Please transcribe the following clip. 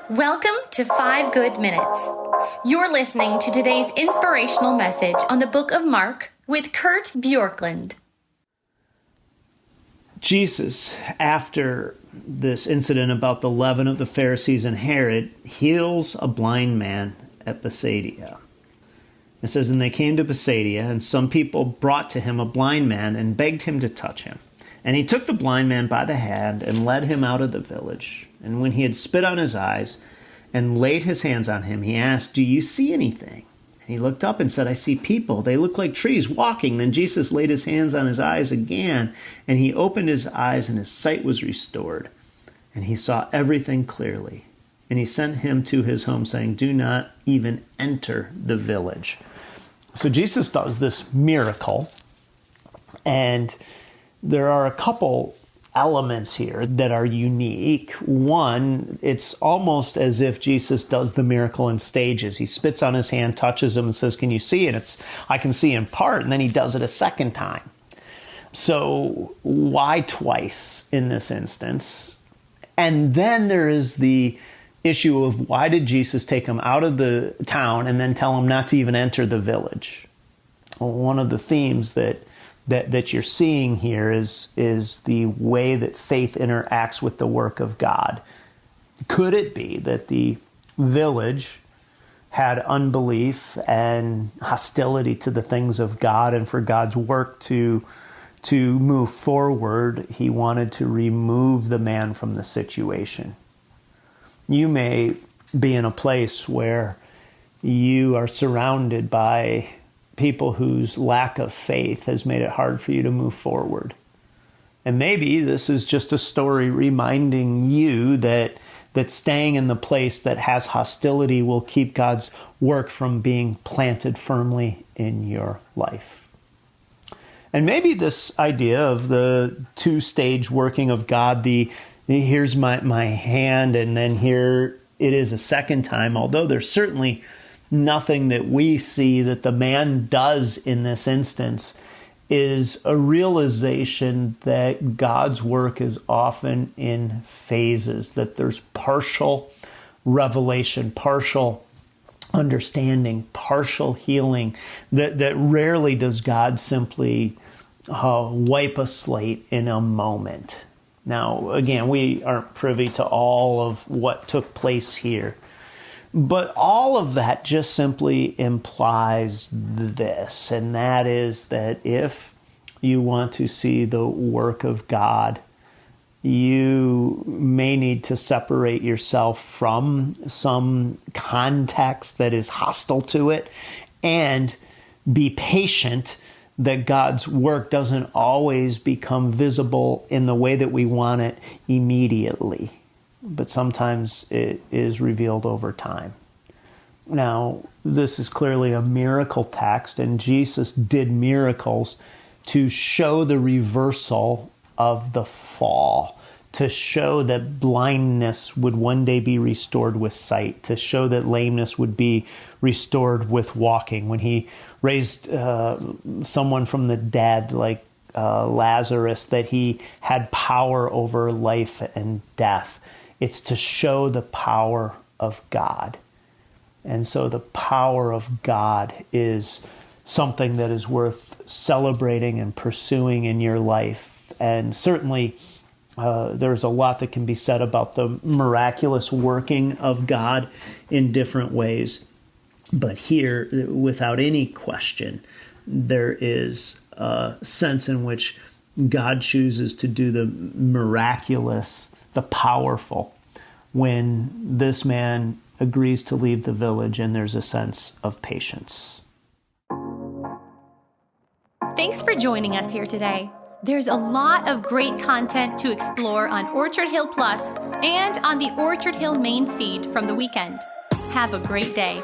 Welcome to 5 Good Minutes. You're listening to today's inspirational message on the book of Mark with Kurt Bjorkluind. Jesus, after this incident about the leaven of the Pharisees and Herod, heals a blind man at Bethsaida. It says, "And they came to Bethsaida, and some people brought to him a blind man and begged him to touch him. And he took the blind man by the hand and led him out of the village. And when he had spit on his eyes and laid his hands on him, he asked, 'Do you see anything?' And he looked up and said, 'I see people. They look like trees walking.' Then Jesus laid his hands on his eyes again, and he opened his eyes, and his sight was restored. And he saw everything clearly. And he sent him to his home, saying, 'Do not even enter the village.'" So Jesus does this miracle, and there are a couple elements here that are unique. One, it's almost as if Jesus does the miracle in stages. He spits on his hand, touches him, and says, "Can you see?" And I can see in part, and then he does it a second time. So why twice in this instance? And then there is the issue of why did Jesus take him out of the town and then tell him not to even enter the village? Well, one of the themes that you're seeing here is the way that faith interacts with the work of God. Could it be that the village had unbelief and hostility to the things of God, and for God's work to move forward, he wanted to remove the man from the situation? You may be in a place where you are surrounded by people whose lack of faith has made it hard for you to move forward. And maybe this is just a story reminding you that staying in the place that has hostility will keep God's work from being planted firmly in your life. And maybe this idea of the two-stage working of God, here's my hand, and then here it is a second time, although there's certainly nothing that we see that the man does in this instance, is a realization that God's work is often in phases, that there's partial revelation, partial understanding, partial healing, that rarely does God simply wipe a slate in a moment. Now, again, we aren't privy to all of what took place here, but all of that just simply implies this, and that is that if you want to see the work of God, you may need to separate yourself from some context that is hostile to it and be patient that God's work doesn't always become visible in the way that we want it immediately, but sometimes it is revealed over time. Now, this is clearly a miracle text, and Jesus did miracles to show the reversal of the fall, to show that blindness would one day be restored with sight, to show that lameness would be restored with walking. When he raised someone from the dead, like Lazarus, that he had power over life and death. It's to show the power of God. And so the power of God is something that is worth celebrating and pursuing in your life. And certainly there's a lot that can be said about the miraculous working of God in different ways. But here, without any question, there is a sense in which God chooses to do the miraculous, the powerful, when this man agrees to leave the village, and there's a sense of patience. Thanks for joining us here today. There's a lot of great content to explore on Orchard Hill Plus and on the Orchard Hill main feed from the weekend. Have a great day.